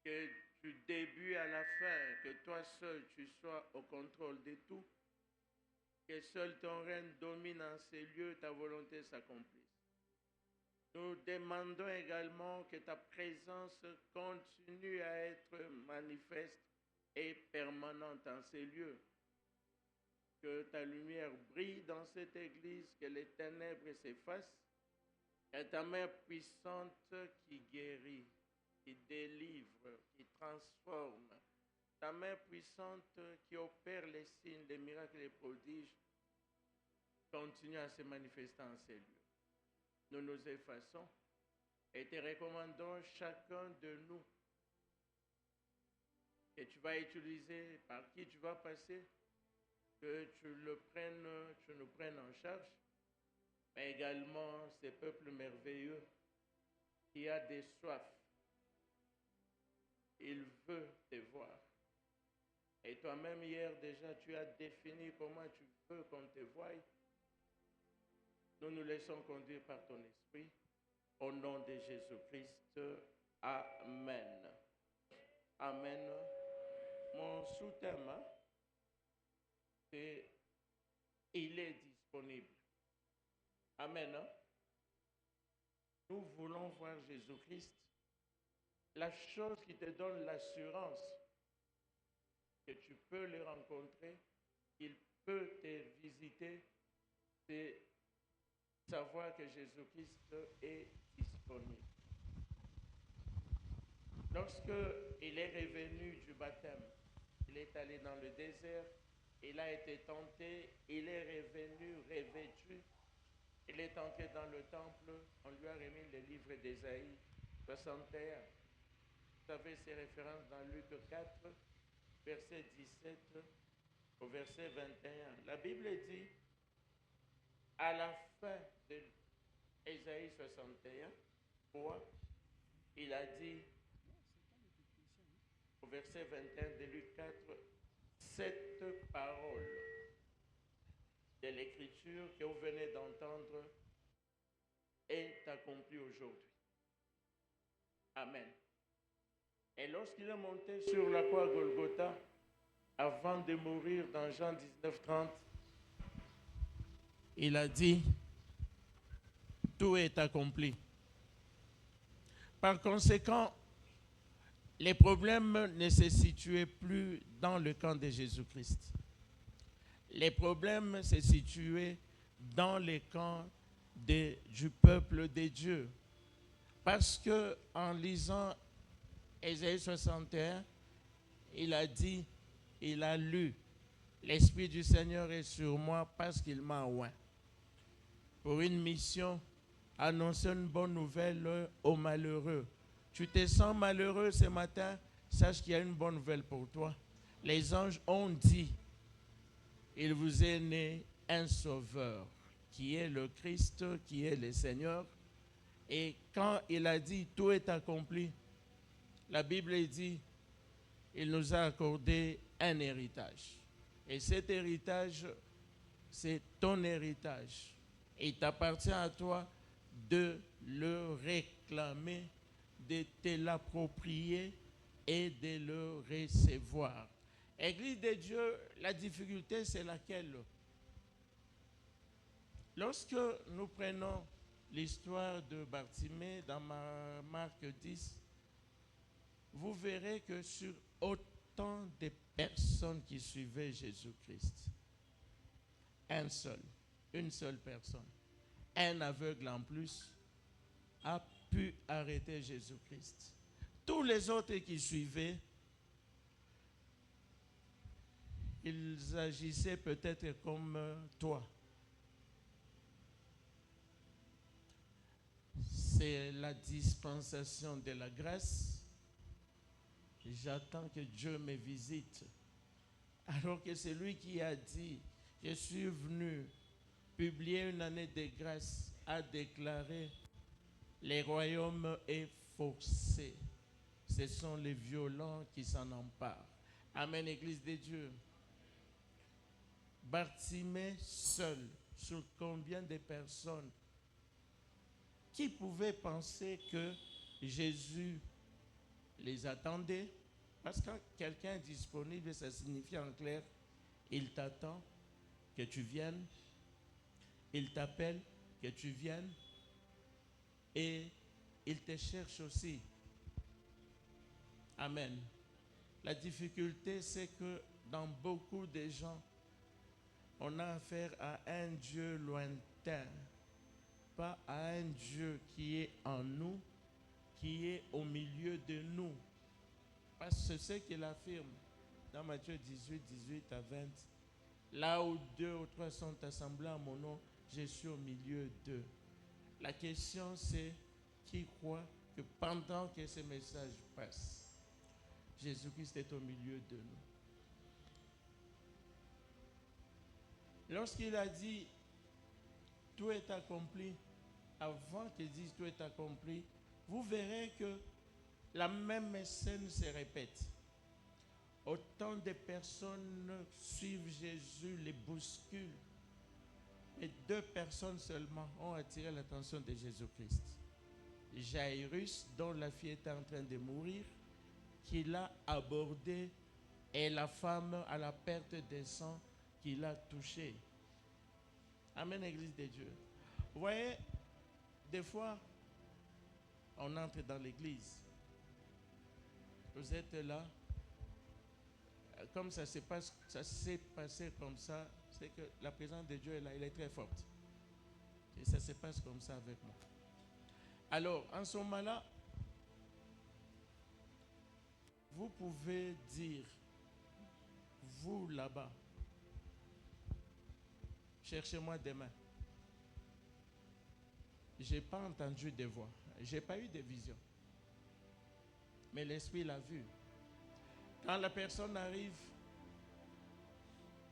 que du début à la fin, que toi seul tu sois au contrôle de tout, que seul ton règne domine en ces lieux, ta volonté s'accomplisse. Nous demandons également que ta présence continue à être manifeste et permanente en ces lieux. Que ta lumière brille dans cette église, que les ténèbres s'effacent, que ta main puissante qui guérit, qui délivre, qui transforme, ta main puissante qui opère les signes, les miracles et les prodiges, continue à se manifester en ces lieux. Nous nous effaçons et te recommandons chacun de nous que tu vas utiliser, par qui tu vas passer, que tu nous prennes en charge, mais également ces peuples merveilleux qui a des soifs. Il veut te voir. Et toi-même, hier déjà, tu as défini comment tu veux qu'on te voie. Nous nous laissons conduire par ton esprit. Au nom de Jésus-Christ. Amen. Amen. Mon sous-thème, c'est il est disponible. Amen. Nous voulons voir Jésus-Christ, la chose qui te donne l'assurance que tu peux le rencontrer, qu'il peut te visiter, c'est savoir que Jésus-Christ est disponible. Lorsque il est revenu du baptême, il est allé dans le désert, il a été tenté, il est revenu revêtu, il est entré dans le temple, on lui a remis le livre d'Ésaïe 61. Vous savez ces références dans Luc 4, verset 17 au verset 21. La Bible dit, à la fin de Ésaïe 61, il a dit, au verset 21 de Luc 4, cette parole de l'écriture que vous venez d'entendre est accomplie aujourd'hui. Amen. Et lorsqu'il est monté sur la croix Golgotha, avant de mourir dans Jean 19, 30, il a dit, tout est accompli. Par conséquent, les problèmes ne se situaient plus dans le camp de Jésus-Christ. Les problèmes se situaient dans le camp du peuple de Dieu. Parce que en lisant Ésaïe 61, il a dit, il a lu, l'Esprit du Seigneur est sur moi parce qu'il m'a oint. Pour une mission, annoncer une bonne nouvelle aux malheureux. Tu te sens malheureux ce matin, sache qu'il y a une bonne nouvelle pour toi. Les anges ont dit, il vous est né un sauveur, qui est le Christ, qui est le Seigneur. Et quand il a dit, tout est accompli, la Bible dit, il nous a accordé un héritage. Et cet héritage, c'est ton héritage. Et il t'appartient à toi de le réclamer, de te l'approprier et de le recevoir. Église de Dieu, la difficulté, c'est laquelle? Lorsque nous prenons l'histoire de Bartimée dans Marc 10, vous verrez que sur autant de personnes qui suivaient Jésus-Christ, une seule personne, un aveugle en plus, a pu arrêter Jésus-Christ. Tous les autres qui suivaient, ils agissaient peut-être comme toi. C'est la dispensation de la grâce. J'attends que Dieu me visite. Alors que c'est lui qui a dit, je suis venu publier une année de grâce, a déclaré, les royaumes est forcé. Ce sont les violents qui s'en emparent. Amen, Église de Dieu. Bartimée seul, sur combien de personnes qui pouvaient penser que Jésus les attendez. Parce que quand quelqu'un est disponible, ça signifie en clair, il t'attend que tu viennes, il t'appelle que tu viennes et il te cherche aussi. Amen. La difficulté, c'est que dans beaucoup de gens, on a affaire à un Dieu lointain, pas à un Dieu qui est en nous, qui est au milieu de nous. Parce que c'est ce qu'il affirme dans Matthieu 18, 18 à 20. Là où 2 ou 3 sont assemblés en mon nom, je suis au milieu d'eux. La question c'est, qui croit que pendant que ce message passe, Jésus-Christ est au milieu de nous? Lorsqu'il a dit, tout est accompli, avant qu'il dise tout est accompli, vous verrez que la même scène se répète. Autant de personnes suivent Jésus, les bousculent. Et 2 personnes seulement ont attiré l'attention de Jésus-Christ. Jairus, dont la fille était en train de mourir, qui l'a abordé, et la femme à la perte de sang qui l'a touché. Amen, Église de Dieu. Vous voyez, des fois, on entre dans l'église. Vous êtes là. Comme ça s'est passé comme ça, c'est que la présence de Dieu est là, elle est très forte. Et ça se passe comme ça avec moi. Alors, en ce moment-là, vous pouvez dire, vous là-bas, cherchez-moi demain. Je n'ai pas entendu de voix, je n'ai pas eu de vision. Mais l'Esprit l'a vu. Quand la personne arrive,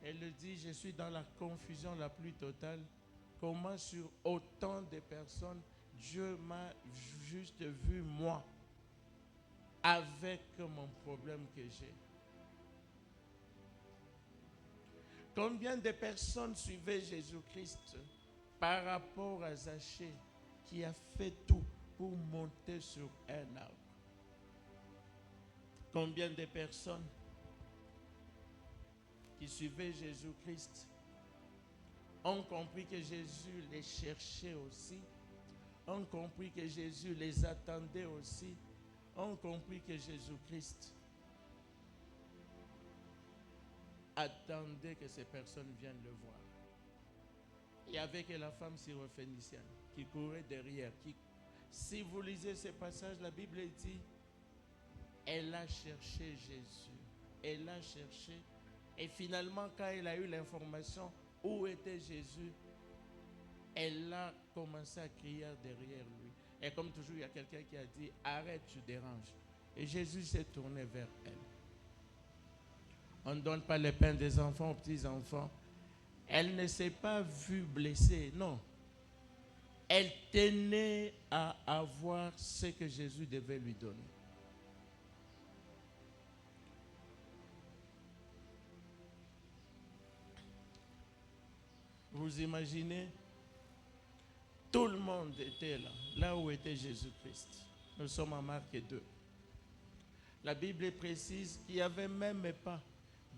elle le dit, je suis dans la confusion la plus totale. Comment sur autant de personnes, Dieu m'a juste vu moi, avec mon problème que j'ai. Combien de personnes suivaient Jésus-Christ par rapport à Zachée, qui a fait tout pour monter sur un arbre? Combien de personnes qui suivaient Jésus-Christ ont compris que Jésus les cherchait aussi, ont compris que Jésus les attendait aussi, ont compris que Jésus-Christ attendait que ces personnes viennent le voir. Il y avait que la femme syrophénicienne qui courait derrière. Si vous lisez ce passage, la Bible dit, elle a cherché Jésus. Elle a cherché. Et finalement, quand elle a eu l'information où était Jésus, elle a commencé à crier derrière lui. Et comme toujours, il y a quelqu'un qui a dit, arrête, tu déranges. Et Jésus s'est tourné vers elle. On ne donne pas le pain des enfants aux petits-enfants. Elle ne s'est pas vue blessée, non. Elle tenait à avoir ce que Jésus devait lui donner. Vous imaginez, tout le monde était là, là où était Jésus-Christ. Nous sommes en Marc 2. La Bible précise qu'il n'y avait même pas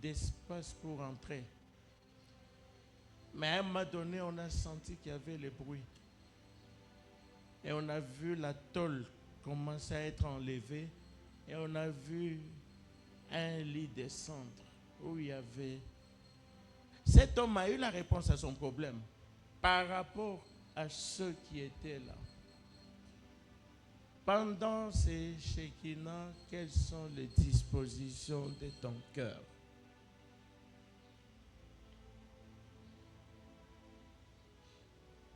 d'espace pour entrer. Mais à un moment donné, on a senti qu'il y avait le bruit. Et on a vu la tôle commencer à être enlevée. Et on a vu un lit descendre où il y avait... Cet homme a eu la réponse à son problème par rapport à ceux qui étaient là. Pendant ces Shekinah, quelles sont les dispositions de ton cœur?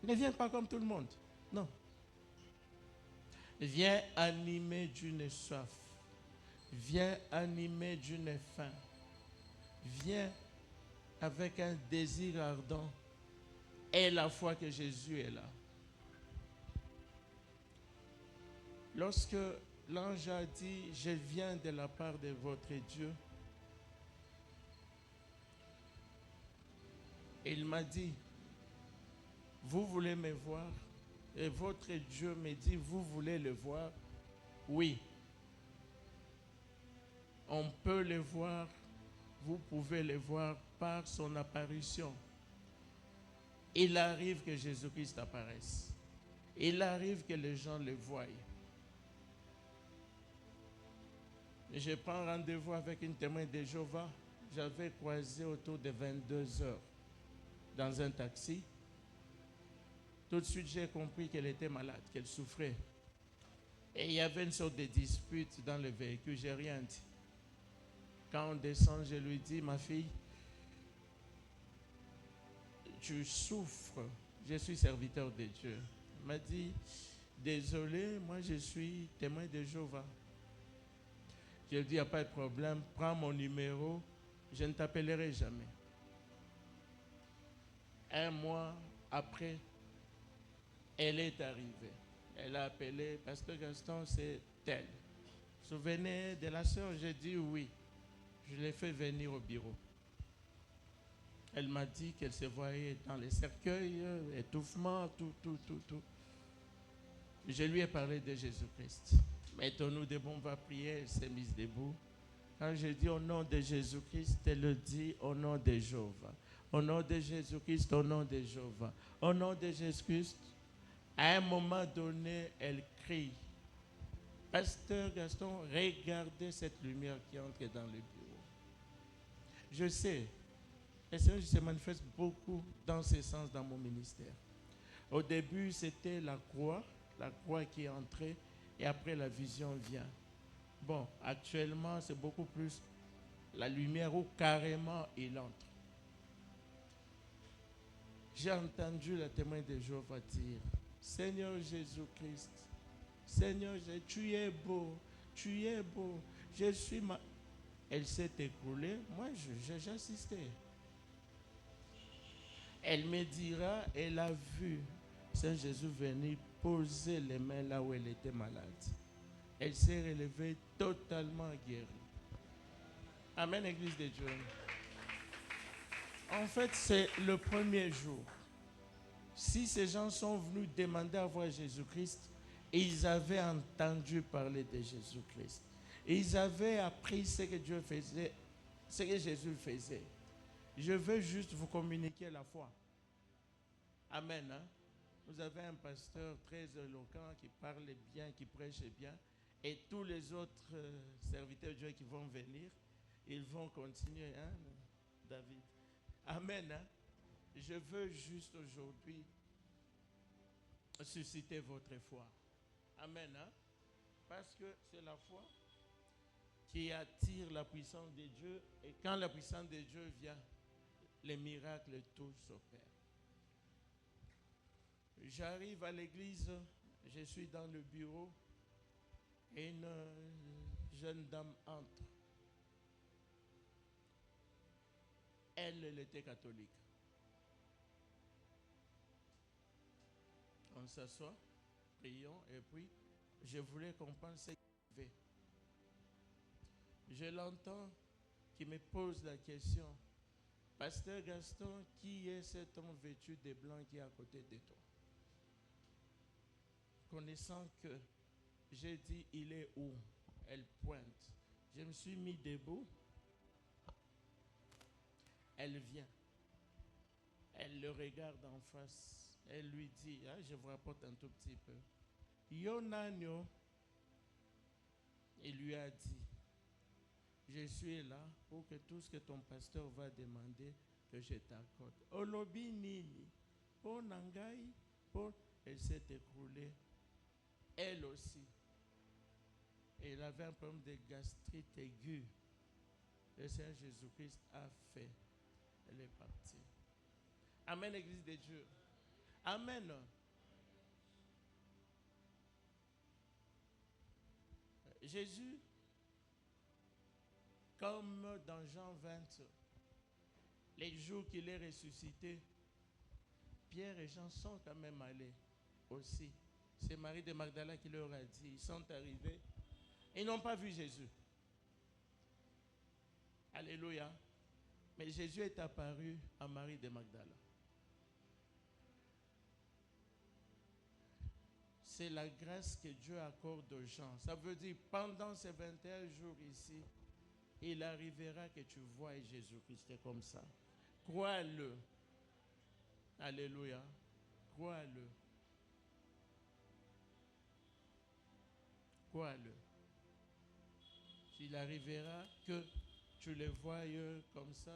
Ne viens pas comme tout le monde. Non. Viens animé d'une soif. Viens animé d'une faim. Viens avec un désir ardent et la foi que Jésus est là. Lorsque l'ange a dit, je viens de la part de votre Dieu, il m'a dit, vous voulez me voir? Et votre Dieu me dit, vous voulez le voir? Oui. On peut les voir, vous pouvez les voir par son apparition. Il arrive que Jésus-Christ apparaisse. Il arrive que les gens le voient. Je prends rendez-vous avec une témoin de Jéhovah. J'avais croisé autour de 22 heures dans un taxi. Tout de suite, j'ai compris qu'elle était malade, qu'elle souffrait. Et il y avait une sorte de dispute dans le véhicule. Je n'ai rien dit. Quand on descend, je lui dis, ma fille, tu souffres. Je suis serviteur de Dieu. Elle m'a dit, désolé, moi je suis témoin de Jéhovah. Je lui ai dit, il n'y a pas de problème, prends mon numéro, je ne t'appellerai jamais. Un mois après, elle est arrivée. Elle a appelé, Pasteur Gaston, c'est elle. Vous vous souvenez de la sœur? J'ai dit oui. Je l'ai fait venir au bureau. Elle m'a dit qu'elle se voyait dans les cercueils, étouffement, tout. Je lui ai parlé de Jésus-Christ. Mettons-nous debout, on va prier. Elle s'est mise debout. Quand je dis au nom de Jésus-Christ, elle le dit au nom de Jéhovah. Au nom de Jésus-Christ, au nom de Jéhovah. Au nom de Jésus-Christ, à un moment donné, elle crie. Pasteur Gaston, regardez cette lumière qui entre dans le bureau. Je sais, le Seigneur se manifeste beaucoup dans ce sens dans mon ministère. Au début, c'était la croix qui est entrée, et après la vision vient. Bon, actuellement, c'est beaucoup plus la lumière où carrément il entre. J'ai entendu le témoin de Jéhovah dire, Seigneur Jésus-Christ, Seigneur, tu es beau, tu es beau, je suis ma... Elle s'est écroulée, moi j'ai assisté. Elle me dira, elle a vu Saint Jésus venir poser les mains là où elle était malade. Elle s'est relevée totalement guérie. Amen, Église de Dieu. En fait, c'est le premier jour. Si ces gens sont venus demander à voir Jésus-Christ, ils avaient entendu parler de Jésus-Christ. Ils avaient appris ce que Dieu faisait, ce que Jésus faisait. Je veux juste vous communiquer la foi. Amen. Hein? Vous avez un pasteur très éloquent qui parle bien, qui prêche bien. Et tous les autres serviteurs de Dieu qui vont venir, ils vont continuer. Hein, David? Amen. Hein? Je veux juste aujourd'hui susciter votre foi. Amen. Hein? Parce que c'est la foi qui attire la puissance de Dieu. Et quand la puissance de Dieu vient, les miracles, tout s'opère. J'arrive à l'église, je suis dans le bureau et une jeune dame entre. Elle était catholique. On s'assoit, prions et puis je voulais comprendre ce qu'il fait. Je l'entends qui me pose la question, Pasteur Gaston, qui est cet homme vêtu de blanc qui est à côté de toi? Connaissant que j'ai dit, il est où? Elle pointe. Je me suis mis debout. Elle vient. Elle le regarde en face. Elle lui dit, ah, je vous rapporte un tout petit peu. Yonanyo, il lui a dit, je suis là pour que tout ce que ton pasteur va demander, que je t'accorde. Olobi nini, pour Nangai, pour... Elle s'est écroulée. Elle aussi. Et elle avait un problème de gastrite aiguë. Le Seigneur Jésus-Christ a fait. Elle est partie. Amen, Église de Dieu. Amen. Jésus, comme dans Jean 20, les jours qu'il est ressuscité, Pierre et Jean sont quand même allés aussi. C'est Marie de Magdala qui leur a dit, ils sont arrivés, ils n'ont pas vu Jésus. Alléluia. Mais Jésus est apparu à Marie de Magdala. C'est la grâce que Dieu accorde aux gens. Ça veut dire, pendant ces 21 jours ici, il arrivera que tu vois Jésus-Christ comme ça. Crois-le. Alléluia. Crois-le. Crois-le. Il arrivera que tu les vois comme ça.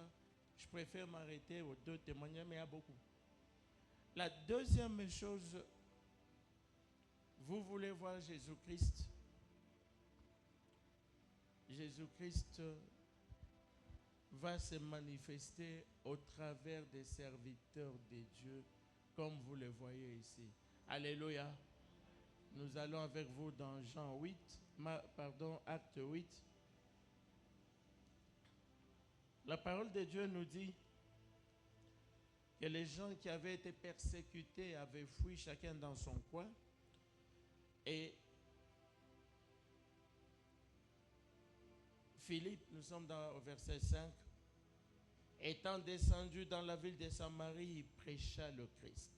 Je préfère m'arrêter aux deux témoignages, mais il y a beaucoup. La deuxième chose, vous voulez voir Jésus-Christ. Jésus-Christ va se manifester au travers des serviteurs de Dieu, comme vous le voyez ici. Alléluia. Nous allons avec vous dans Acte 8. La parole de Dieu nous dit que les gens qui avaient été persécutés avaient fui chacun dans son coin. Et Philippe, nous sommes au verset 5, étant descendu dans la ville de Samarie, il prêcha le Christ.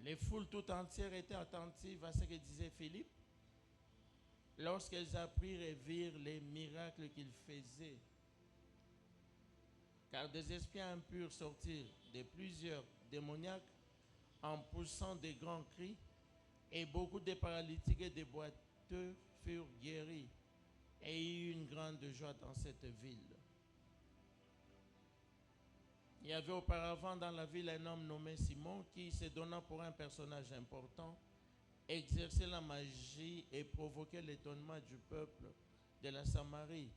Les foules tout entières étaient attentives à ce que disait Philippe lorsqu'elles apprirent et virent les miracles qu'il faisait. Car des esprits impurs sortirent de plusieurs démoniaques en poussant de grands cris, et beaucoup de paralytiques et de boiteux furent guéris. Et il y eut une grande joie dans cette ville. Il y avait auparavant dans la ville un homme nommé Simon qui, se donnant pour un personnage important, exerçait la magie et provoquait l'étonnement du peuple de la Samarie.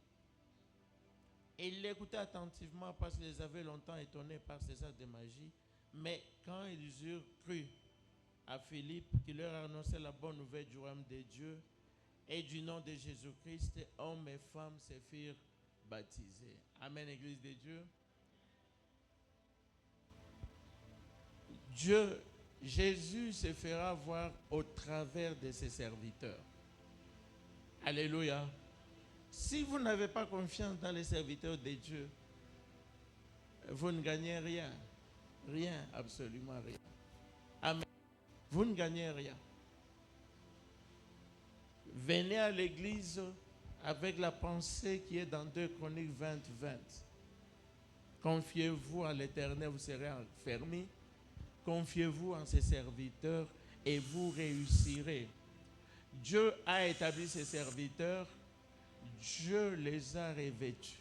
Et il l'écoutait attentivement parce qu'ils avaient longtemps étonnés par ses actes de magie. Mais quand ils eurent cru à Philippe qui leur annonçait la bonne nouvelle du royaume de Dieu et du nom de Jésus-Christ, hommes et femmes se firent baptisés. Amen, Église de Dieu. Jésus se fera voir au travers de ses serviteurs. Alléluia. Si vous n'avez pas confiance dans les serviteurs de Dieu, vous ne gagnez rien. Rien, absolument rien. Amen. Vous ne gagnez rien. Venez à l'église avec la pensée qui est dans 2 Chroniques 20, 20. Confiez-vous à l'Éternel, vous serez affermis. Confiez-vous en ses serviteurs et vous réussirez. Dieu a établi ses serviteurs. Dieu les a revêtus.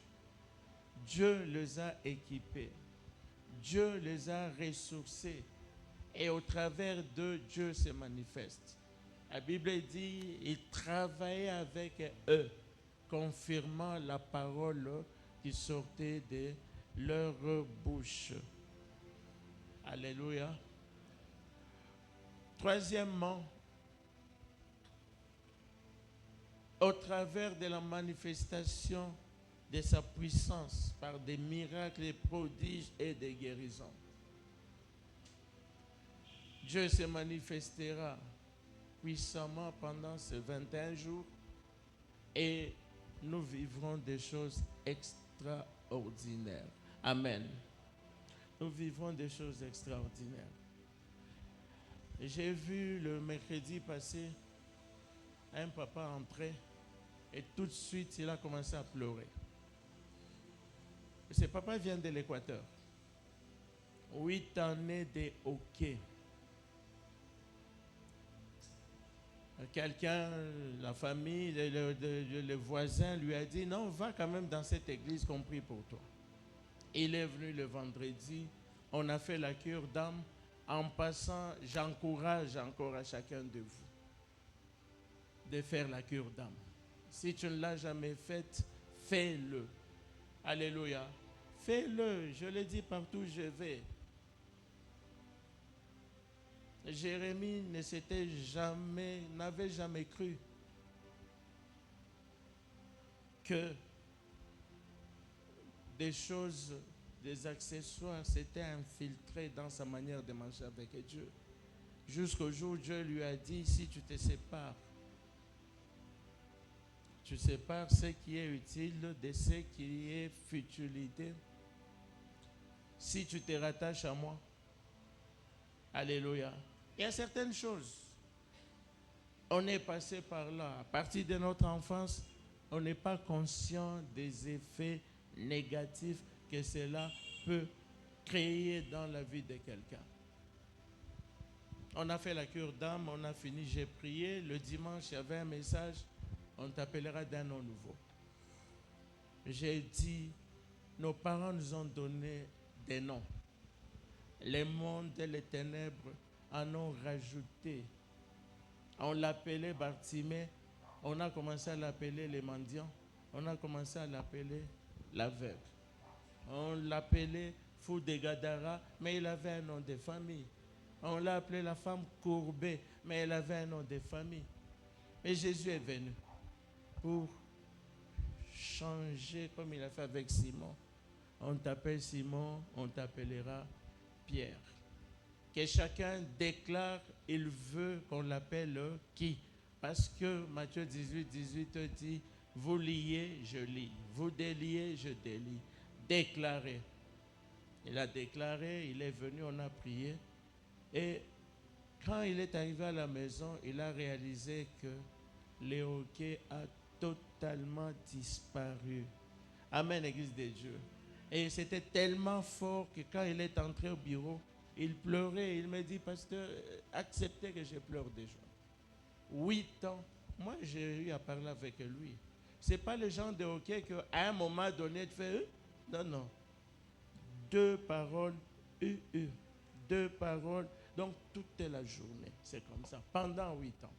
Dieu les a équipés. Dieu les a ressourcés. Et au travers d'eux, Dieu se manifeste. La Bible dit, il travaillait avec eux, confirmant la parole qui sortait de leur bouche. Alléluia. Troisièmement, au travers de la manifestation de sa puissance par des miracles, des prodiges et des guérisons, Dieu se manifestera puissamment pendant ces 21 jours et nous vivrons des choses extraordinaires. Amen. Nous vivrons des choses extraordinaires. J'ai vu le mercredi passé un papa entrer et tout de suite il a commencé à pleurer. Ce papa vient de l'Équateur. 8 années de hockey. Quelqu'un, la famille, le voisin lui a dit, non, va quand même dans cette église qu'on prie pour toi. Il est venu le vendredi, on a fait la cure d'âme. En passant, j'encourage encore à chacun de vous de faire la cure d'âme. Si tu ne l'as jamais faite, fais-le. Alléluia. Fais-le, je le dis partout où je vais. Jérémie n'avait jamais cru que des choses, des accessoires s'étaient infiltrés dans sa manière de manger avec Dieu. Jusqu'au jour où Dieu lui a dit, si tu te sépares, tu sépares ce qui est utile de ce qui est futilité. Si tu te rattaches à moi, alléluia. Il y a certaines choses, on est passé par là. À partir de notre enfance, on n'est pas conscient des effets négatifs que cela peut créer dans la vie de quelqu'un. On a fait la cure d'âme, on a fini, j'ai prié. Le dimanche, il y avait un message, on t'appellera d'un nom nouveau. J'ai dit, nos parents nous ont donné des noms. Les mondes et les ténèbres en ont rajouté. On l'appelait Bartimée, on a commencé à l'appeler les mendiants, on a commencé à l'appeler l'aveugle. On l'appelait Fou de Gadara, mais il avait un nom de famille. On l'a appelé la femme courbée, mais elle avait un nom de famille. Et Jésus est venu pour changer comme il a fait avec Simon. On t'appelle Simon, on t'appellera Pierre. Que chacun déclare, il veut qu'on l'appelle qui. Parce que Matthieu 18 dit, vous liez, je lie. Vous déliez, je délie. Déclarez. Il a déclaré, il est venu, on a prié. Et quand il est arrivé à la maison, il a réalisé que le hoquet a totalement disparu. Amen, Église de Dieu. Et c'était tellement fort que quand il est entré au bureau, il pleurait. Il me dit, pasteur, acceptez que je pleure déjà. 8 ans. Moi, j'ai eu à parler avec lui. Ce n'est pas le genre de hockey qu'à un moment donné, tu fais non, non. 2 paroles, 2 paroles. Donc, toute la journée, c'est comme ça, pendant 8 ans.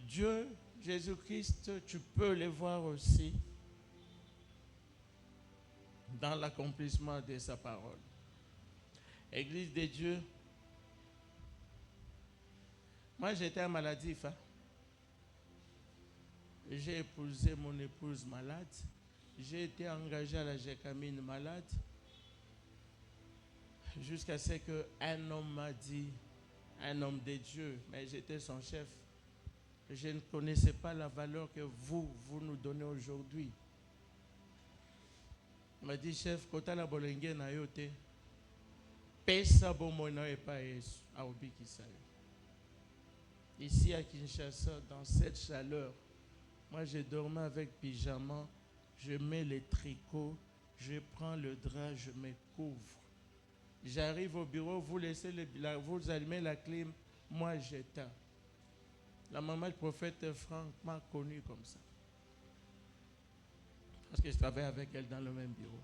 Dieu, Jésus-Christ, tu peux le voir aussi dans l'accomplissement de sa parole. Église de Dieu, moi j'étais un maladif. J'ai épousé mon épouse malade. J'ai été engagé à la Gécamine malade. Jusqu'à ce qu'un homme m'a dit, un homme de Dieu, mais j'étais son chef. Je ne connaissais pas la valeur que vous nous donnez aujourd'hui. Il m'a dit, chef, kota la bolenge na yote, pesa bomona epa Yesu, aobi kisayo. Ici à Kinshasa, dans cette chaleur, moi je dormais avec pyjama, je mets les tricots, je prends le drap, je me couvre. J'arrive au bureau, vous vous allumez la clim, moi j'éteins. La maman du prophète Franck m'a connu comme ça. Parce que je travaillais avec elle dans le même bureau.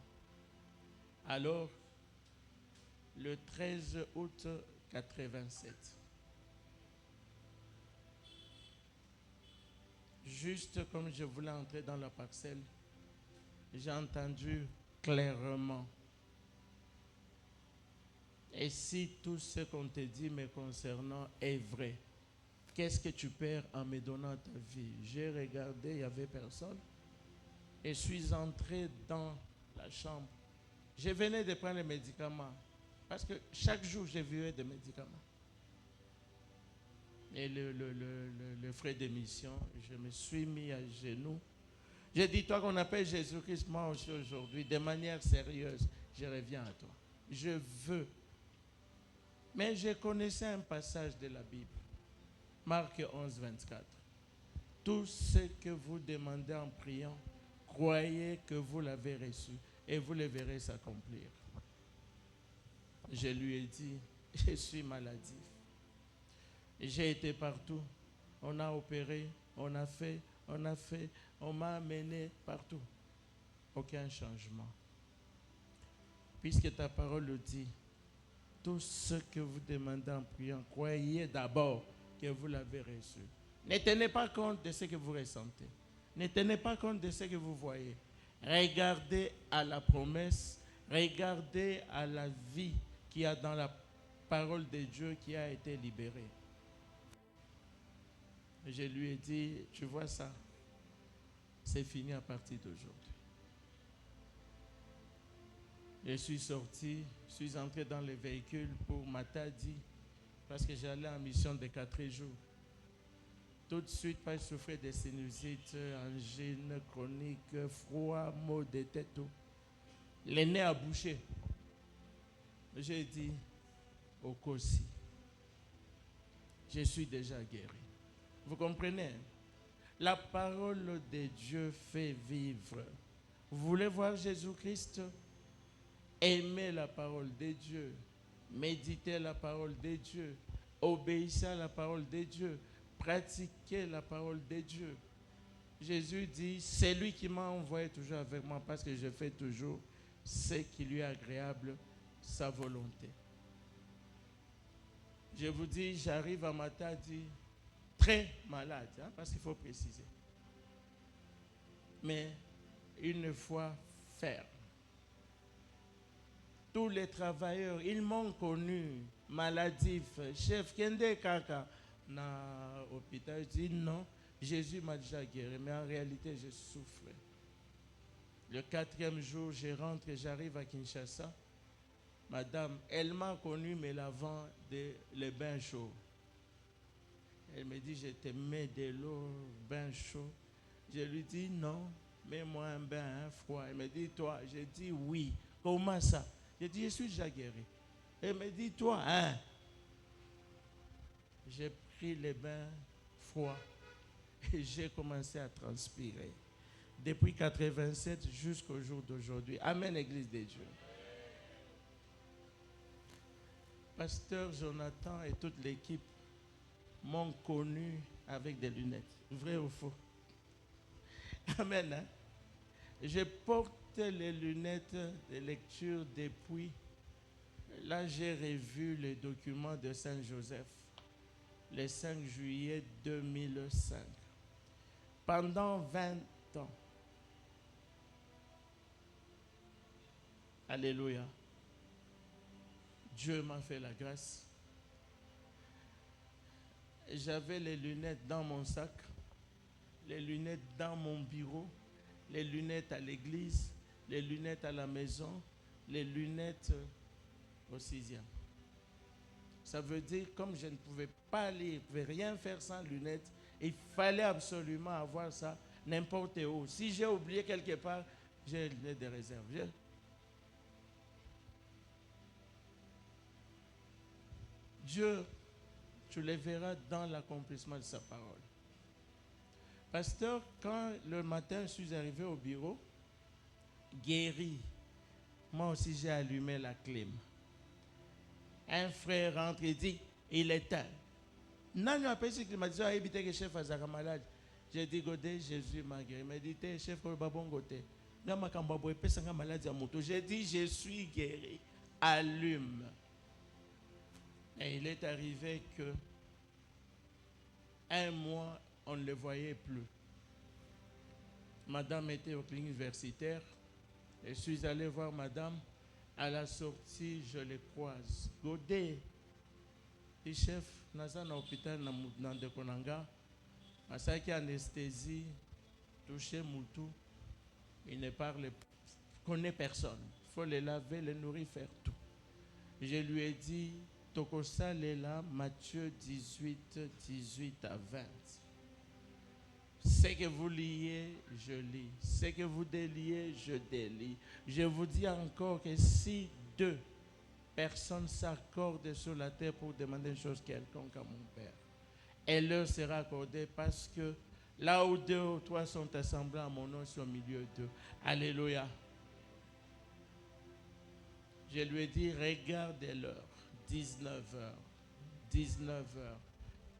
Alors, le 13 août 87, juste comme je voulais entrer dans la parcelle, j'ai entendu clairement. Et si tout ce qu'on te dit me concernant est vrai, qu'est-ce que tu perds en me donnant ta vie? J'ai regardé, il n'y avait personne. Et je suis entré dans la chambre. Je venais de prendre les médicaments. Parce que chaque jour, j'ai vu des médicaments. Et le frais d'émission, je me suis mis à genoux. J'ai dit, toi qu'on appelle Jésus-Christ, moi aussi aujourd'hui, de manière sérieuse, je reviens à toi. Je veux. Mais je connaissais un passage de la Bible. Marc 11, 24. Tout ce que vous demandez en priant, croyez que vous l'avez reçu et vous le verrez s'accomplir. Je lui ai dit, je suis maladif. J'ai été partout. On a opéré, on a fait, on m'a amené partout. Aucun changement. Puisque ta parole le dit, tout ce que vous demandez en priant, croyez d'abord que vous l'avez reçu. Ne tenez pas compte de ce que vous ressentez. Ne tenez pas compte de ce que vous voyez. Regardez à la promesse, regardez à la vie qu'il y a dans la parole de Dieu qui a été libérée. Je lui ai dit, tu vois ça, c'est fini à partir d'aujourd'hui. Je suis sorti, je suis entré dans le véhicule pour Matadi, parce que j'allais en mission de 4 jours. Tout de suite, je souffrais de sinusite, angine chronique, froid, maux de tête, tout. Les nez à boucher. J'ai dit, au Kossi, je suis déjà guéri. Vous comprenez? La parole de Dieu fait vivre. Vous voulez voir Jésus-Christ? Aimez la parole de Dieu. Méditez la parole de Dieu. Obéissez à la parole de Dieu. Pratiquez la parole de Dieu. Jésus dit, c'est lui qui m'a envoyé toujours avec moi parce que je fais toujours ce qui lui est agréable, sa volonté. Je vous dis, j'arrive à Matadi très malade, parce qu'il faut préciser. Mais une fois ferme. Tous les travailleurs, ils m'ont connu, maladif, chef, Kende Kaka. Na hôpital, je dis non, Jésus m'a déjà guéri, mais en réalité, je souffrais. Le 4e jour, je rentre et j'arrive à Kinshasa. Madame, elle m'a connu, mais lavant les bains chauds. Elle me dit, je te mets de l'eau, bain chaud. Je lui dis, non, mets-moi un bain froid. Elle me dit, toi, je dis, oui. Comment ça? Je dis, je suis déjà guéri. Elle me dit, toi, hein? J'ai pris les bains froids et j'ai commencé à transpirer. Depuis 1987 jusqu'au jour d'aujourd'hui. Amen, Église de Dieu. Pasteur Jonathan et toute l'équipe m'ont connu avec des lunettes. Vrai ou faux? Amen. Hein? Je porte les lunettes de lecture depuis. Là, j'ai revu les documents de Saint-Joseph le 5 juillet 2005. Pendant 20 ans. Alléluia. Dieu m'a fait la grâce. J'avais les lunettes dans mon sac, les lunettes dans mon bureau, les lunettes à l'église, les lunettes à la maison, les lunettes au 6e. Ça veut dire, comme je ne pouvais pas lire, je ne pouvais rien faire sans lunettes, il fallait absolument avoir ça n'importe où. Si j'ai oublié quelque part, j'ai les lunettes de réserve. Dieu, tu les verras dans l'accomplissement de sa parole. Pasteur, quand le matin je suis arrivé au bureau, guéri, moi aussi j'ai allumé la clim. Un frère rentre et dit, il éteint. Non, il appelle ce climatiseur, il habite que chef Azara malade. J'ai dit, Godé, Jésus m'a guéri. Il m'a dit, chef, bon Godé. J'ai dit, je suis guéri. Allume. Et il est arrivé que 1 mois, on ne le voyait plus. Madame était au clinique universitaire. Je suis allé voir madame. À la sortie, je le croise. Godé, le chef, dans un hôpital dans de Konanga, à ça qui anesthésie, touché Moutou, il ne parle, connaît personne. Il faut les laver, les nourrir, faire tout. Je lui ai dit, Tokosal est là, Matthieu 18, 18 à 20. Ce que vous liez, je lis. Ce que vous déliez, je délie. Je vous dis encore que si 2 personnes s'accordent sur la terre pour demander une chose quelconque à mon Père, elle leur sera accordée parce que là où 2 ou 3 sont assemblés à mon nom, je suis au milieu d'eux. Alléluia. Je lui ai dit, regarde l'heure, 19h. 19h.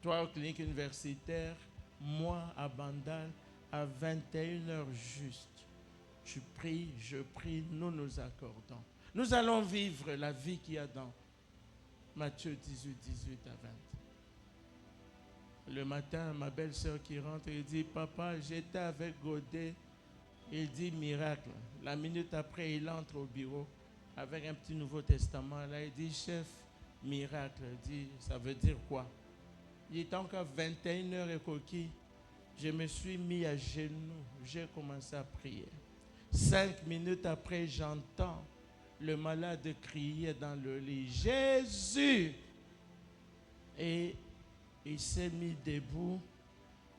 Toi au clinique universitaire, moi à Bandal, à 21h juste. Tu pries, je prie, nous nous accordons. Nous allons vivre la vie qu'il y a dans Matthieu 18, 18 à 20. Le matin, ma belle-sœur qui rentre, elle dit, papa, j'étais avec Godé. Il dit miracle. La minute après, il entre au bureau avec un petit Nouveau Testament. Là, il dit, chef, miracle. Il dit, ça veut dire quoi? Il est encore 21h et coquille. Je me suis mis à genoux. J'ai commencé à prier. 5 minutes après, j'entends le malade crier dans le lit. Jésus! Et il s'est mis debout.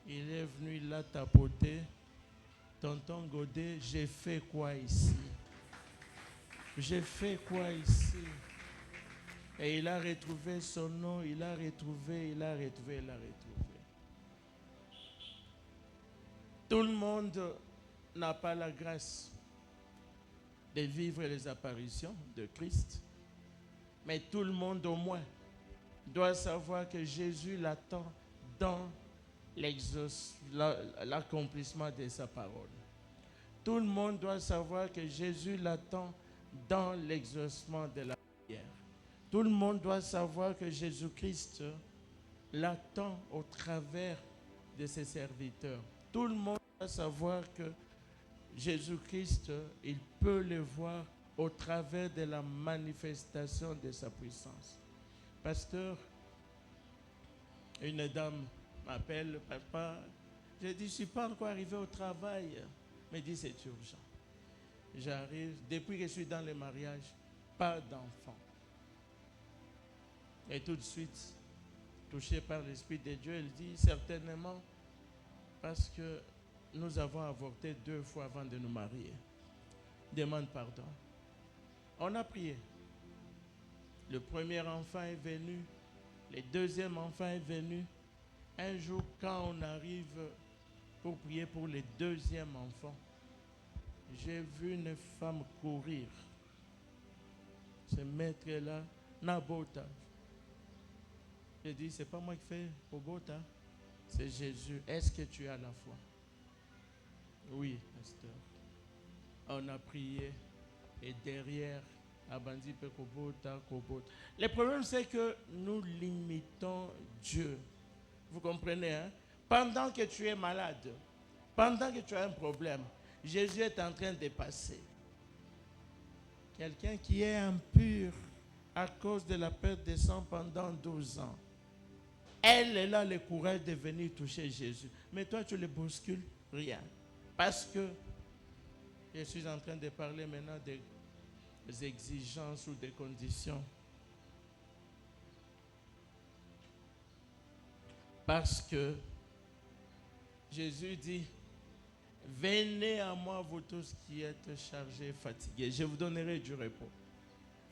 Il est venu là tapoter. Tonton Godé, j'ai fait quoi ici? J'ai fait quoi ici? Et il a retrouvé son nom, il a retrouvé. Tout le monde n'a pas la grâce de vivre les apparitions de Christ, mais tout le monde au moins doit savoir que Jésus l'attend dans l'accomplissement de sa parole. Tout le monde doit savoir que Jésus l'attend dans l'exaucement de la prière. Tout le monde doit savoir que Jésus-Christ l'attend au travers de ses serviteurs. Tout le monde doit savoir que Jésus-Christ, il peut le voir au travers de la manifestation de sa puissance. Pasteur, une dame m'appelle, papa, je dis, je ne suis pas encore arrivé au travail. Elle me dit, c'est urgent. J'arrive, depuis que je suis dans le mariage, pas d'enfant. Et tout de suite, touché par l'Esprit de Dieu, elle dit, certainement, parce que nous avons avorté 2 fois avant de nous marier. Demande pardon. On a prié. Le premier enfant est venu. Le deuxième enfant est venu. Un jour, quand on arrive pour prier pour le deuxième enfant, j'ai vu une femme courir. Ce maître-là, Nabota. J'ai dit, c'est pas moi qui fais Bogota, c'est Jésus. Est-ce que tu as la foi? Oui, pasteur. On a prié et derrière, Abandi Pekobota, Kobota. Le problème, c'est que nous limitons Dieu. Vous comprenez, hein? Pendant que tu es malade, pendant que tu as un problème, Jésus est en train de passer. Quelqu'un qui est impur à cause de la perte de sang pendant 12 ans. Elle a le courage de venir toucher Jésus. Mais toi, tu le bouscules, rien. Parce que je suis en train de parler maintenant des exigences ou des conditions. Parce que Jésus dit, venez à moi vous tous qui êtes chargés, fatigués, je vous donnerai du repos.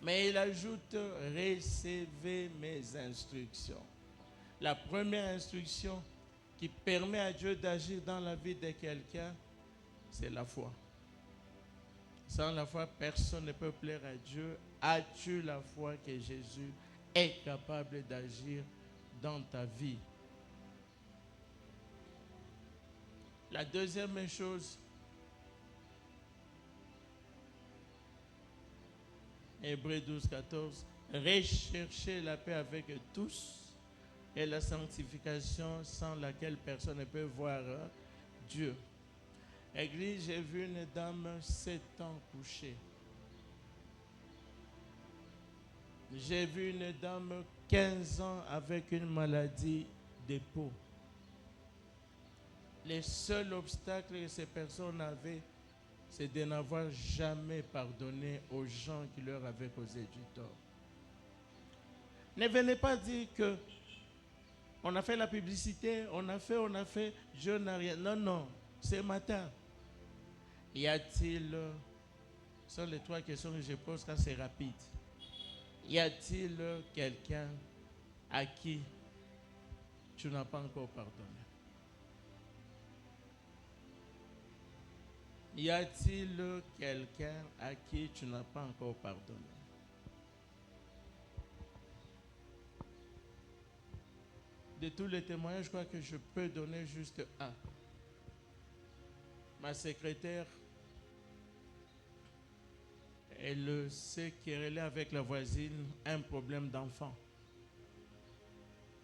Mais il ajoute, recevez mes instructions. La première instruction qui permet à Dieu d'agir dans la vie de quelqu'un, c'est la foi. Sans la foi, personne ne peut plaire à Dieu. As-tu la foi que Jésus est capable d'agir dans ta vie? La deuxième chose, Hébreux 12, 14, recherchez la paix avec tous et la sanctification sans laquelle personne ne peut voir Dieu. Église, j'ai vu une dame 7 ans couchée. J'ai vu une dame 15 ans avec une maladie de peau. Le seul obstacle que ces personnes avaient, c'est de n'avoir jamais pardonné aux gens qui leur avaient causé du tort. Ne venez pas dire que on a fait la publicité, on a fait, Dieu n'a rien. Non, non, ce matin, y a-t-il, ce sont les 3 questions que je pose quand c'est rapide. Y a-t-il quelqu'un à qui tu n'as pas encore pardonné? Y a-t-il quelqu'un à qui tu n'as pas encore pardonné? De tous les témoignages, je crois que je peux donner juste un. Ma secrétaire, elle s'est querellée avec la voisine, un problème d'enfant.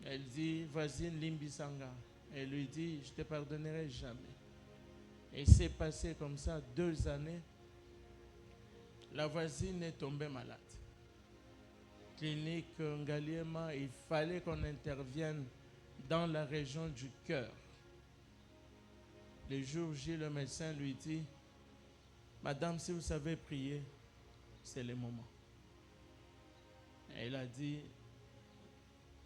Elle dit, voisine Limbisanga, elle lui dit, je ne te pardonnerai jamais. Et c'est passé comme ça 2 années. La voisine est tombée malade. Clinique Ngaliema, il fallait qu'on intervienne dans la région du cœur. Le jour J, le médecin lui dit, madame, si vous savez prier, c'est le moment. Elle a dit,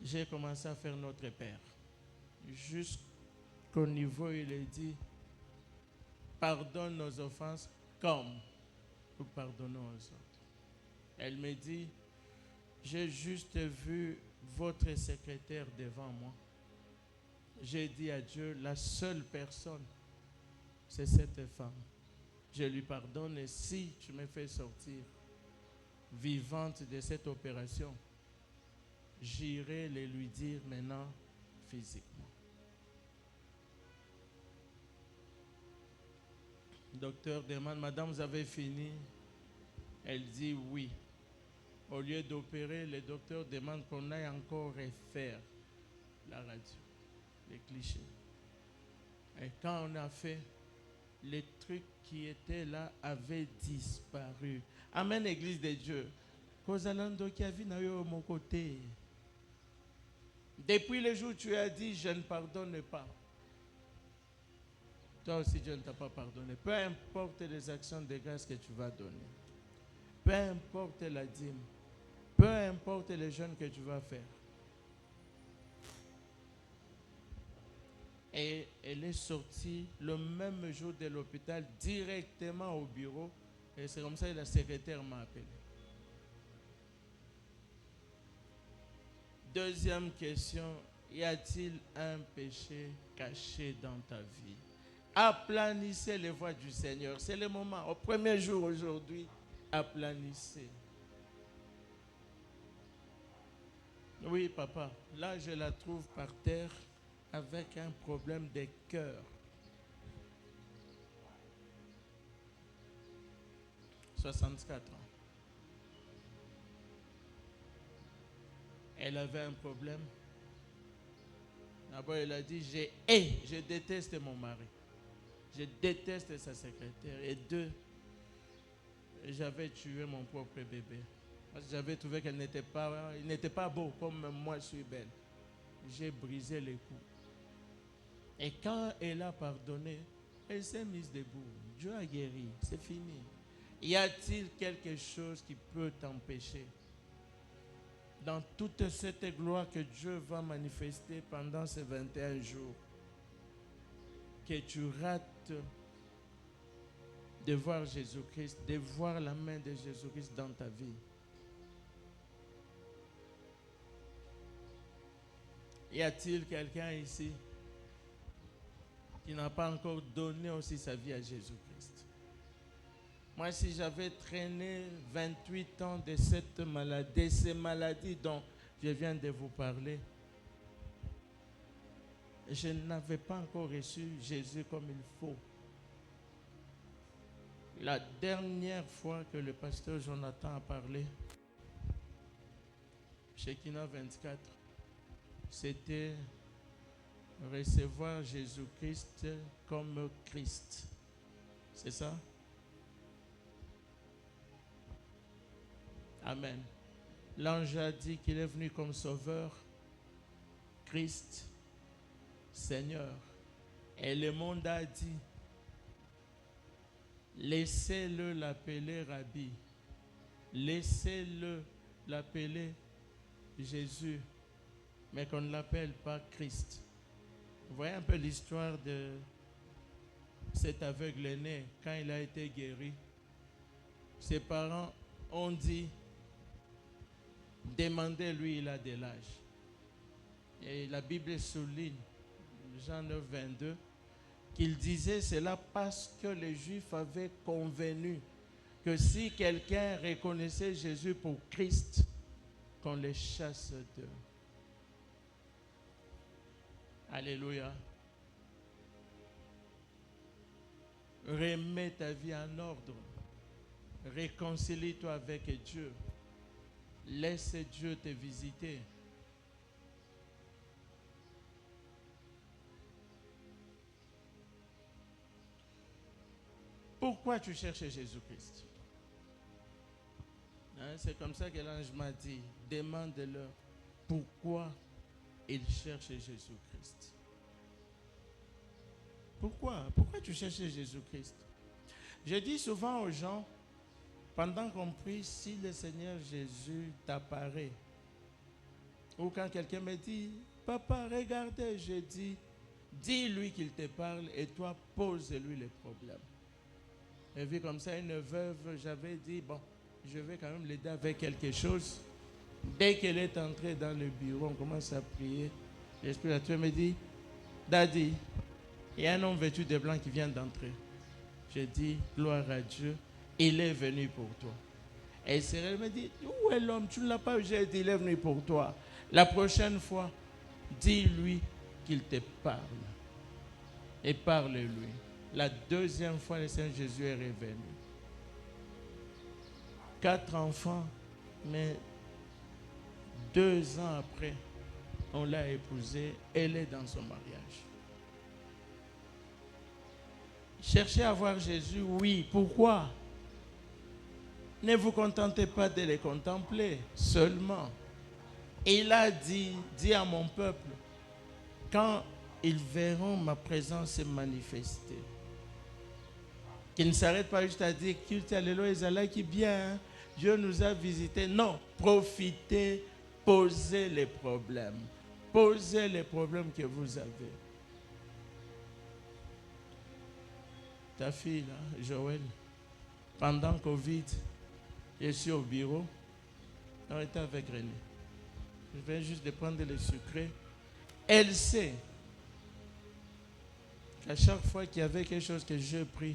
j'ai commencé à faire notre Père. Jusqu'au niveau, il a dit, pardonne nos offenses comme nous pardonnons aux autres. Elle me dit, j'ai juste vu votre secrétaire devant moi. J'ai dit à Dieu, la seule personne c'est cette femme. Je lui pardonne et si tu me fais sortir vivante de cette opération, j'irai les lui dire maintenant physiquement. Le docteur demande, madame, vous avez fini? Elle dit oui. Au lieu d'opérer, le docteur demande qu'on aille encore refaire la radio, les clichés. Et quand on a fait, les trucs qui étaient là avaient disparu. Amen, Église de Dieu. Kozalando qui a vu mon côté. Depuis le jour où tu as dit, je ne pardonne pas. Toi aussi, Dieu ne t'a pas pardonné. Peu importe les actions de grâce que tu vas donner. Peu importe la dîme. Peu importe les jeûnes que tu vas faire. Et elle est sortie le même jour de l'hôpital directement au bureau. Et c'est comme ça que la secrétaire m'a appelé. Deuxième question, y a-t-il un péché caché dans ta vie? Aplanissez les voies du Seigneur. C'est le moment. Au premier jour aujourd'hui, aplanissez. Oui, papa. Là, je la trouve par terre avec un problème de cœur. 64 ans. Elle avait un problème. D'abord, elle a dit, je déteste mon mari. Je déteste sa secrétaire. Et deux, j'avais tué mon propre bébé. Parce que j'avais trouvé qu'il n'était pas beau comme moi je suis belle. J'ai brisé les coups. Et quand elle a pardonné, elle s'est mise debout. Dieu a guéri. C'est fini. Y a-t-il quelque chose qui peut t'empêcher dans toute cette gloire que Dieu va manifester pendant ces 21 jours, que tu rates de voir Jésus-Christ, de voir la main de Jésus-Christ dans ta vie? Y a-t-il quelqu'un ici qui n'a pas encore donné aussi sa vie à Jésus-Christ? Moi, si j'avais traîné 28 ans de cette maladie, de ces maladies dont je viens de vous parler, je n'avais pas encore reçu Jésus comme il faut. La dernière fois que le pasteur Jonathan a parlé, chez Kina 24, c'était recevoir Jésus-Christ comme Christ. C'est ça? Amen. L'ange a dit qu'il est venu comme sauveur, Christ, Seigneur. Et le monde a dit, laissez-le l'appeler Rabbi. Laissez-le l'appeler Jésus, mais qu'on ne l'appelle pas Christ. Vous voyez un peu l'histoire de cet aveugle-né quand il a été guéri. Ses parents ont dit, demandez-lui, il a de l'âge. Et la Bible souligne, Jean 9, 22, qu'il disait cela parce que les Juifs avaient convenu que si quelqu'un reconnaissait Jésus pour Christ, qu'on les chasse d'eux. Alléluia. Remets ta vie en ordre. Réconcilie-toi avec Dieu. Laisse Dieu te visiter. Pourquoi tu cherches Jésus-Christ? Hein, c'est comme ça que l'ange m'a dit, demande-leur pourquoi il cherche Jésus-Christ. Pourquoi? Pourquoi tu cherches Jésus-Christ? Je dis souvent aux gens, pendant qu'on prie, si le Seigneur Jésus t'apparaît, ou quand quelqu'un me dit, papa, regardez, je dis, dis-lui qu'il te parle et toi, pose-lui les problèmes. Et vu comme ça, une veuve, j'avais dit, bon, je vais quand même l'aider avec quelque chose. Dès qu'elle est entrée dans le bureau, on commence à prier. L'Esprit de Dieu me dit, Daddy, Il y a un homme vêtu de blanc qui vient d'entrer. J'ai dit, gloire à Dieu, il est venu pour toi. Et Cyril me dit, où est l'homme? Tu ne l'as pas vu? J'ai dit, il est venu pour toi. La prochaine fois, dis-lui qu'il te parle. Et parle-lui. La deuxième fois, le Seigneur Jésus est revenu. 4 enfants, mais 2 ans après, on l'a épousée. Elle est dans son mariage. Cherchez à voir Jésus, oui. Pourquoi? Ne vous contentez pas de les contempler seulement. Il a dit à mon peuple, quand ils verront ma présence se manifester, qu'ils ne s'arrêtent pas juste à dire culte, alléluia, Isala qui bien, Dieu nous a visités. Non, profitez, posez les problèmes. Posez les problèmes que vous avez. Ta fille, là, Joël, pendant Covid, je suis au bureau. On était avec René. Je viens juste de prendre le sucré. Elle sait qu'à chaque fois qu'il y avait quelque chose que je prie,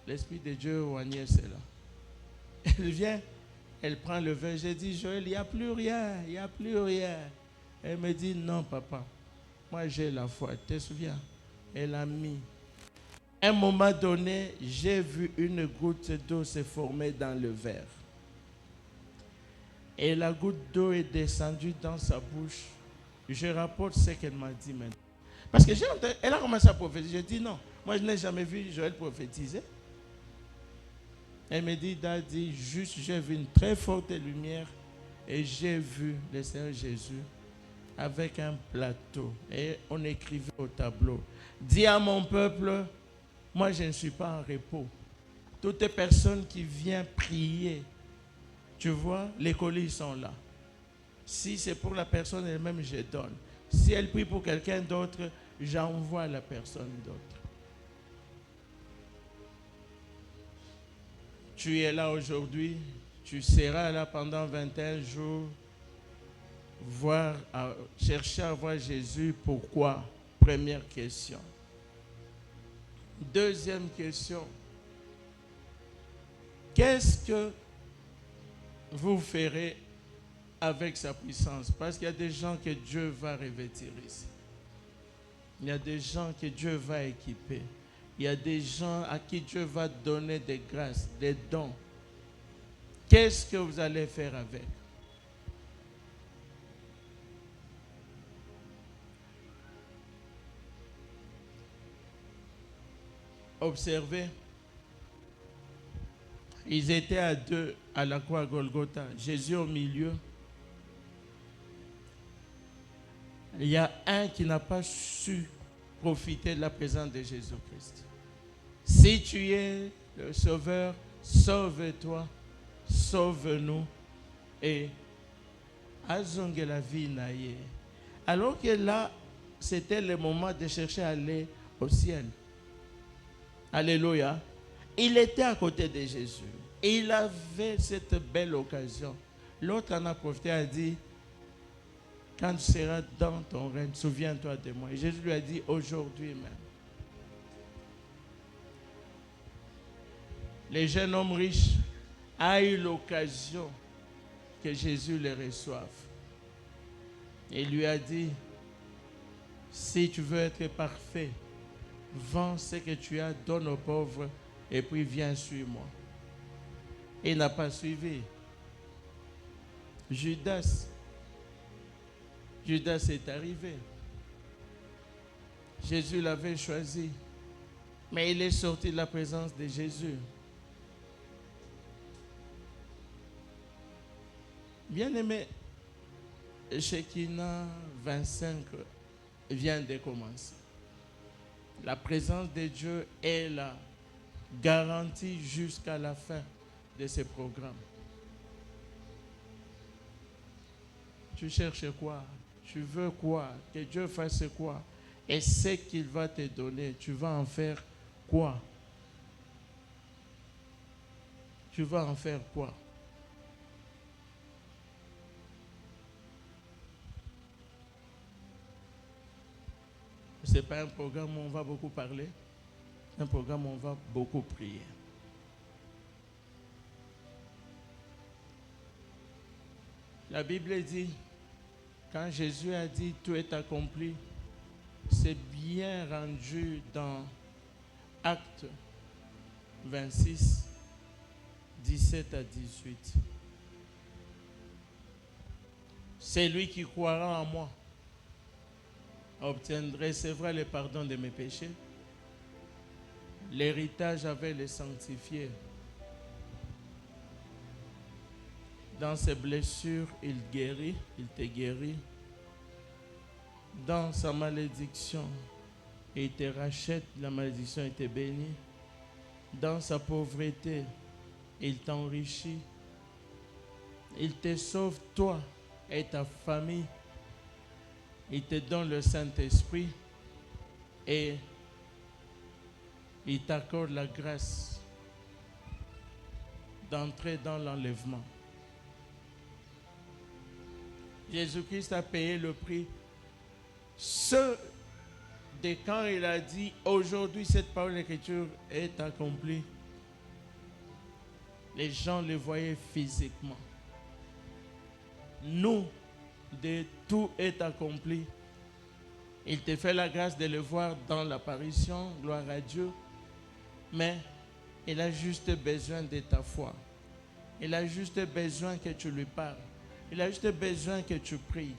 l'Esprit de Dieu ou Agnès est là. Elle vient, elle prend le vin. J'ai dit, Joël, il n'y a plus rien, il n'y a plus rien. Elle me dit, non, papa, moi j'ai la foi. Tu te souviens? Elle a mis. À un moment donné, j'ai vu une goutte d'eau se former dans le verre. Et la goutte d'eau est descendue dans sa bouche. Je rapporte ce qu'elle m'a dit maintenant. Parce que elle a commencé à prophétiser. J'ai dit non, moi je n'ai jamais vu Joël prophétiser. Elle me dit, Daddy, juste j'ai vu une très forte lumière et j'ai vu le Seigneur Jésus avec un plateau. Et on écrivait au tableau, dis à mon peuple, moi je ne suis pas en repos. Toutes les personnes qui viennent prier, tu vois, les colis sont là. Si c'est pour la personne elle-même, je donne. Si elle prie pour quelqu'un d'autre, j'envoie la personne d'autre. Tu es là aujourd'hui, tu seras là pendant 21 jours, chercher à voir Jésus. Pourquoi? Première question. Deuxième question. Qu'est-ce que vous ferez avec sa puissance? Parce qu'il y a des gens que Dieu va revêtir ici. Il y a des gens que Dieu va équiper. Il y a des gens à qui Dieu va donner des grâces, des dons. Qu'est-ce que vous allez faire avec? Observez. Ils étaient à 2 à la croix Golgotha. Jésus au milieu. Il y a un qui n'a pas su profiter de la présence de Jésus-Christ. Si tu es le Sauveur, sauve-toi, sauve-nous et azonge la vie naïe. Alors que là, c'était le moment de chercher à aller au ciel. Alléluia. Il était à côté de Jésus. Et il avait cette belle occasion. L'autre en a profité et a dit, quand tu seras dans ton règne, souviens-toi de moi. Et Jésus lui a dit, aujourd'hui même. Le jeune homme riche a eu l'occasion que Jésus le reçoive. Et il lui a dit, si tu veux être parfait, vends ce que tu as, donne aux pauvres, et puis viens sur moi. Il n'a pas suivi. Judas est arrivé. Jésus l'avait choisi. Mais il est sorti de la présence de Jésus. Bien-aimé, Shekinah 25 vient de commencer. La présence de Dieu est là, garantie jusqu'à la fin de ce programme. Tu cherches quoi? Tu veux quoi? Que Dieu fasse quoi? Et ce qu'il va te donner, tu vas en faire quoi? Tu vas en faire quoi? Ce n'est pas un programme où on va beaucoup parler, c'est un programme où on va beaucoup prier. La Bible dit, quand Jésus a dit tout est accompli, c'est bien rendu dans Actes 26, 17 à 18. C'est lui qui croira en moi obtiendrait, c'est vrai, le pardon de mes péchés, l'héritage avec les sanctifiés. Dans ses blessures, il guérit, il te guérit. Dans sa malédiction, il te rachète, la malédiction était bénie. Dans sa pauvreté, il t'enrichit. Il te sauve, toi et ta famille. Il te donne le Saint-Esprit et il t'accorde la grâce d'entrer dans l'enlèvement. Jésus-Christ a payé le prix. Ce de quand il a dit aujourd'hui cette parole d'écriture est accomplie, les gens le voyaient physiquement. Nous, de tout est accompli. Il te fait la grâce de le voir dans l'apparition, gloire à Dieu, mais il a juste besoin de ta foi. Il a juste besoin que tu lui parles. Il a juste besoin que tu pries.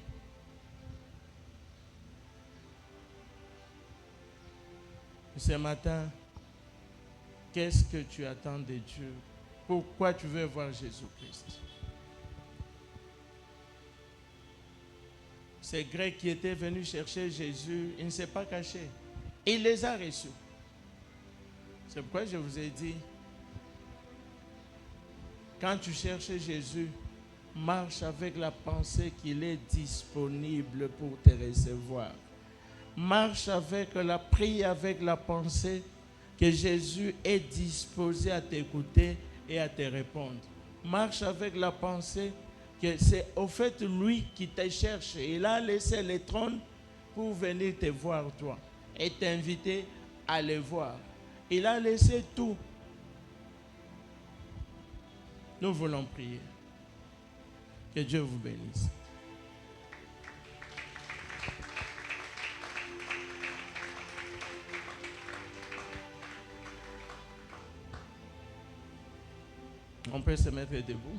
Ce matin, qu'est-ce que tu attends de Dieu? Pourquoi tu veux voir Jésus-Christ? Ces Grecs qui étaient venus chercher Jésus, il ne s'est pas caché. Il les a reçus. C'est pourquoi je vous ai dit, quand tu cherches Jésus, marche avec la pensée qu'il est disponible pour te recevoir. Marche avec la prière, avec la pensée que Jésus est disposé à t'écouter et à te répondre. Marche avec la pensée que c'est au fait lui qui te cherche. Il a laissé le trône pour venir te voir toi et t'inviter à le voir. Il a laissé tout. Nous voulons prier. Que Dieu vous bénisse. On peut se mettre debout.